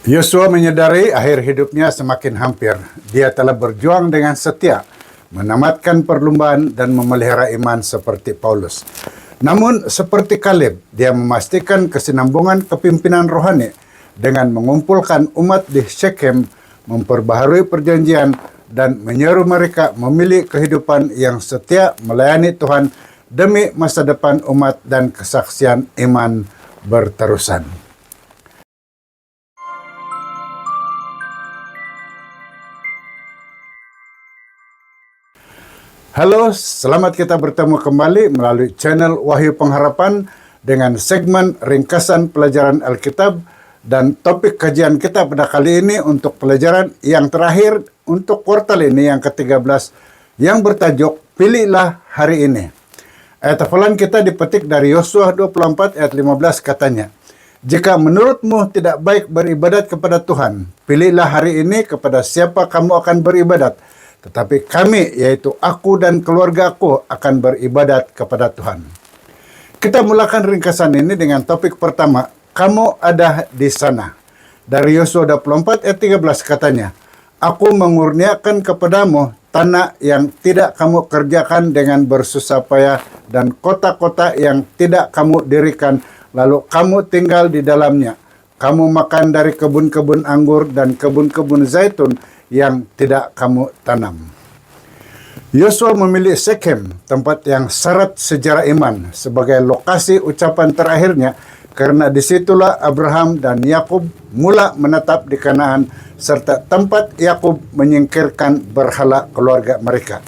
Yosua menyadari akhir hidupnya semakin hampir. Dia telah berjuang dengan setia, menamatkan perlombaan dan memelihara iman seperti Paulus. Namun seperti Kaleb, dia memastikan kesinambungan kepimpinan rohani dengan mengumpulkan umat di Shechem, memperbaharui perjanjian, dan menyeru mereka memilih kehidupan yang setia melayani Tuhan demi masa depan umat dan kesaksian iman berterusan. Halo, selamat kita bertemu kembali melalui channel Wahyu Pengharapan dengan segmen ringkasan pelajaran Alkitab, dan topik kajian kita pada kali ini untuk pelajaran yang terakhir untuk kuartal ini yang ke-13 yang bertajuk Pilihlah Hari Ini. Ayat hafalan kita dipetik dari Yosua 24 ayat 15 katanya, "Jika menurutmu tidak baik beribadat kepada Tuhan, pilihlah hari ini kepada siapa kamu akan beribadat. Tetapi kami, yaitu aku dan keluarga aku, akan beribadat kepada Tuhan." Kita mulakan ringkasan ini dengan topik pertama, kamu ada di sana. Dari Yosua 24 ayat 13 katanya, "Aku mengurniakan kepadamu tanah yang tidak kamu kerjakan dengan bersusah payah dan kota-kota yang tidak kamu dirikan, lalu kamu tinggal di dalamnya. Kamu makan dari kebun-kebun anggur dan kebun-kebun zaitun yang tidak kamu tanam." Yosua memilih Shechem, tempat yang syarat sejarah iman, sebagai lokasi ucapan terakhirnya, karena disitulah Abraham dan Yakub mula menetap di Kanaan, serta tempat Yakub menyingkirkan berhala keluarga mereka.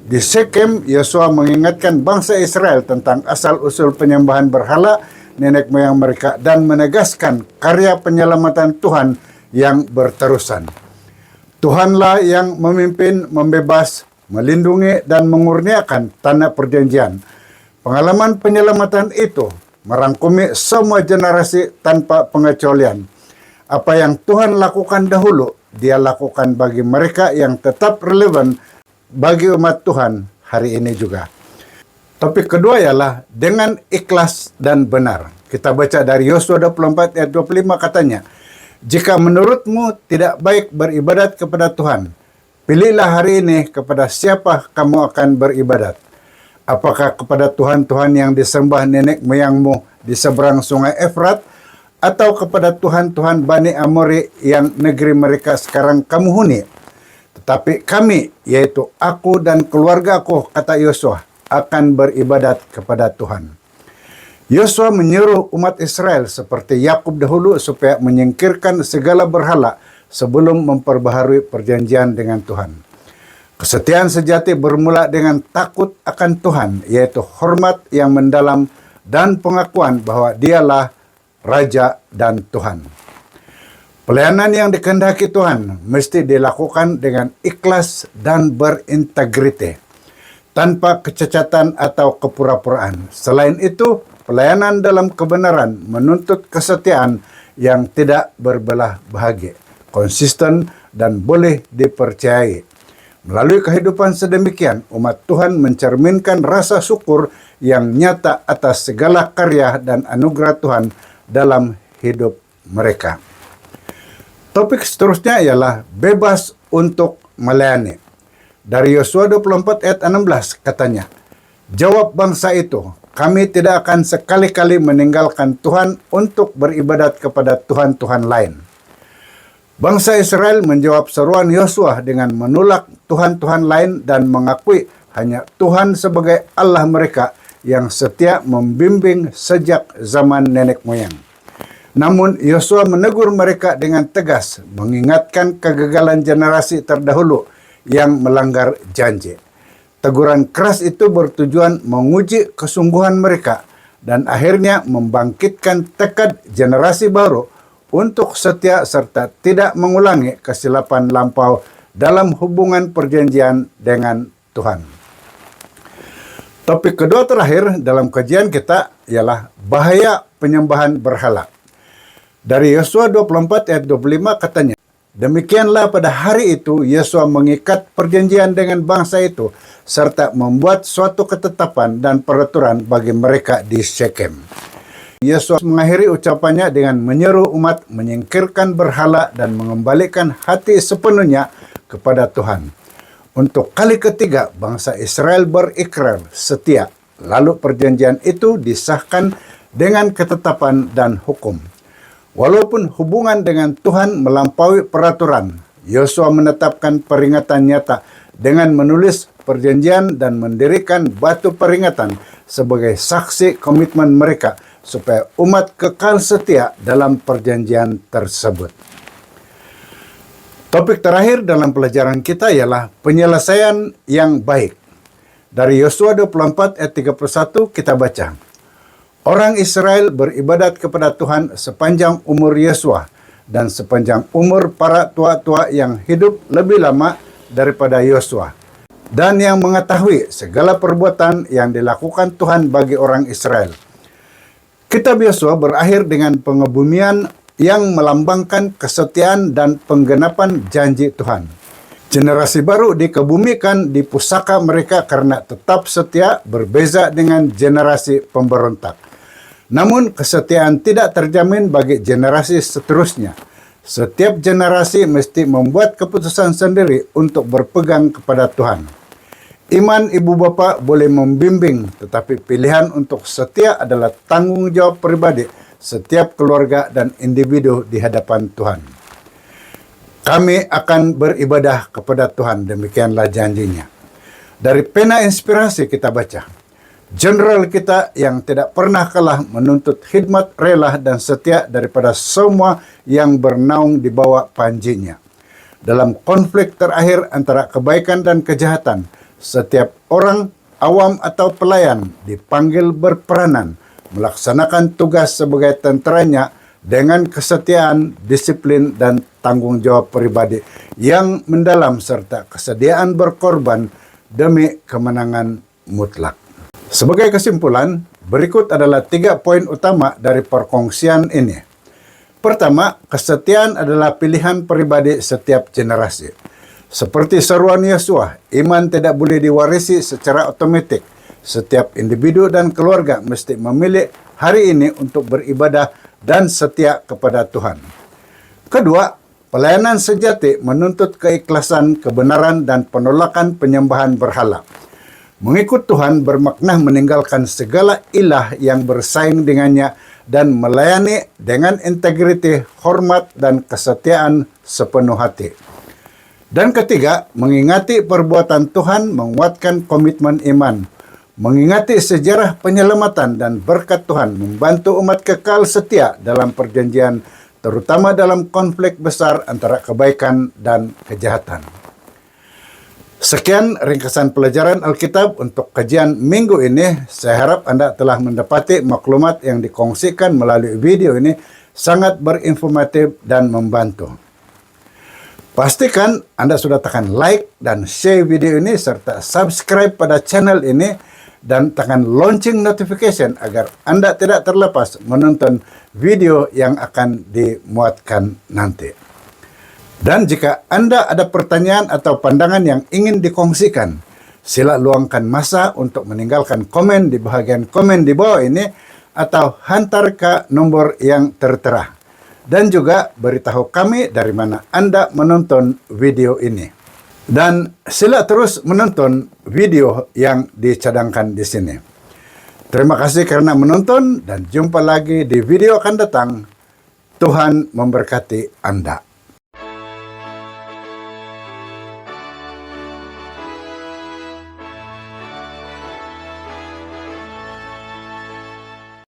Di Shechem, Yosua mengingatkan bangsa Israel tentang asal-usul penyembahan berhala nenek moyang mereka dan menegaskan karya penyelamatan Tuhan yang berterusan. Tuhanlah yang memimpin, membebas, melindungi, dan mengurniakan tanah perjanjian. Pengalaman penyelamatan itu merangkumi semua generasi tanpa pengecualian. Apa yang Tuhan lakukan dahulu, Dia lakukan bagi mereka yang tetap relevan bagi umat Tuhan hari ini juga. Topik kedua ialah dengan ikhlas dan benar. Kita baca dari Yosua 24 ayat 25 katanya, "Jika menurutmu tidak baik beribadat kepada Tuhan, pilihlah hari ini kepada siapa kamu akan beribadat. Apakah kepada Tuhan-Tuhan yang disembah nenek moyangmu di seberang sungai Efrat, atau kepada Tuhan-Tuhan Bani Amori yang negeri mereka sekarang kamu huni? Tetapi kami, yaitu aku dan keluargaku," kata Yosua, "akan beribadat kepada Tuhan." Yosua menyuruh umat Israel seperti Yakub dahulu supaya menyingkirkan segala berhala sebelum memperbaharui perjanjian dengan Tuhan. Kesetiaan sejati bermula dengan takut akan Tuhan, yaitu hormat yang mendalam dan pengakuan bahwa Dialah Raja dan Tuhan. Pelayanan yang dikehendaki Tuhan mesti dilakukan dengan ikhlas dan berintegriti, tanpa kecacatan atau kepura-puraan. Selain itu, pelayanan dalam kebenaran menuntut kesetiaan yang tidak berbelah bagi, konsisten, dan boleh dipercayai. Melalui kehidupan sedemikian, umat Tuhan mencerminkan rasa syukur yang nyata atas segala karya dan anugerah Tuhan dalam hidup mereka. Topik seterusnya ialah bebas untuk melayani. Dari Yosua 24 ayat 16 katanya, "Jawab bangsa itu, kami tidak akan sekali-kali meninggalkan Tuhan untuk beribadat kepada Tuhan-Tuhan lain." Bangsa Israel menjawab seruan Yosua dengan menolak Tuhan-Tuhan lain dan mengakui hanya Tuhan sebagai Allah mereka yang setia membimbing sejak zaman nenek moyang. Namun Yosua menegur mereka dengan tegas, mengingatkan kegagalan generasi terdahulu yang melanggar janji. Teguran keras itu bertujuan menguji kesungguhan mereka dan akhirnya membangkitkan tekad generasi baru untuk setia serta tidak mengulangi kesilapan lampau dalam hubungan perjanjian dengan Tuhan. Topik kedua terakhir dalam kajian kita ialah bahaya penyembahan berhala. Dari Yosua 24 ayat 25 katanya, "Demikianlah pada hari itu Yosua mengikat perjanjian dengan bangsa itu serta membuat suatu ketetapan dan peraturan bagi mereka di Shechem." Yesus mengakhiri ucapannya dengan menyeru umat menyingkirkan berhala dan mengembalikan hati sepenuhnya kepada Tuhan. Untuk kali ketiga, bangsa Israel berikrar setia. Lalu perjanjian itu disahkan dengan ketetapan dan hukum. Walaupun hubungan dengan Tuhan melampaui peraturan, Yosua menetapkan peringatan nyata dengan menulis perjanjian dan mendirikan batu peringatan sebagai saksi komitmen mereka supaya umat kekal setia dalam perjanjian tersebut. Topik terakhir dalam pelajaran kita ialah penyelesaian yang baik. Dari Yosua 24 ayat 31 kita baca, orang Israel beribadat kepada Tuhan sepanjang umur Yosua dan sepanjang umur para tua-tua yang hidup lebih lama daripada Yosua, dan yang mengetahui segala perbuatan yang dilakukan Tuhan bagi orang Israel. Kitab Yosua berakhir dengan pengebumian yang melambangkan kesetiaan dan penggenapan janji Tuhan. Generasi baru dikebumikan di pusaka mereka karena tetap setia, berbeza dengan generasi pemberontak. Namun kesetiaan tidak terjamin bagi generasi seterusnya. Setiap generasi mesti membuat keputusan sendiri untuk berpegang kepada Tuhan. Iman ibu bapa boleh membimbing, tetapi pilihan untuk setia adalah tanggung jawab pribadi setiap keluarga dan individu di hadapan Tuhan. Kami akan beribadah kepada Tuhan, demikianlah janjinya. Dari pena inspirasi kita baca, Jenderal kita yang tidak pernah kalah menuntut khidmat rela dan setia daripada semua yang bernaung di bawah panjinya. Dalam konflik terakhir antara kebaikan dan kejahatan, setiap orang awam atau pelayan dipanggil berperanan melaksanakan tugas sebagai tenteranya dengan kesetiaan, disiplin, dan tanggung jawab pribadi yang mendalam serta kesediaan berkorban demi kemenangan mutlak. Sebagai kesimpulan, berikut adalah 3 poin utama dari perkongsian ini. Pertama, kesetiaan adalah pilihan pribadi setiap generasi. Seperti seruan Yosua, iman tidak boleh diwarisi secara otomatis. Setiap individu dan keluarga mesti memilih hari ini untuk beribadah dan setia kepada Tuhan. Kedua, pelayanan sejati menuntut keikhlasan, kebenaran, dan penolakan penyembahan berhala. Mengikut Tuhan bermakna meninggalkan segala ilah yang bersaing dengannya dan melayani dengan integriti, hormat, dan kesetiaan sepenuh hati. Dan ketiga, mengingati perbuatan Tuhan menguatkan komitmen iman. Mengingati sejarah penyelamatan dan berkat Tuhan membantu umat kekal setia dalam perjanjian, terutama dalam konflik besar antara kebaikan dan kejahatan. Sekian ringkasan pelajaran Alkitab untuk kajian minggu ini. Saya harap Anda telah mendapati maklumat yang dikongsikan melalui video ini sangat berinformatif dan membantu. Pastikan Anda sudah tekan like dan share video ini serta subscribe pada channel ini dan tekan lonceng notification agar Anda tidak terlepas menonton video yang akan dimuatkan nanti. Dan jika Anda ada pertanyaan atau pandangan yang ingin dikongsikan, sila luangkan masa untuk meninggalkan komen di bahagian komen di bawah ini atau hantar ke nomor yang tertera. Dan juga beritahu kami dari mana Anda menonton video ini. Dan sila terus menonton video yang dicadangkan di sini. Terima kasih karena menonton dan jumpa lagi di video akan datang. Tuhan memberkati Anda.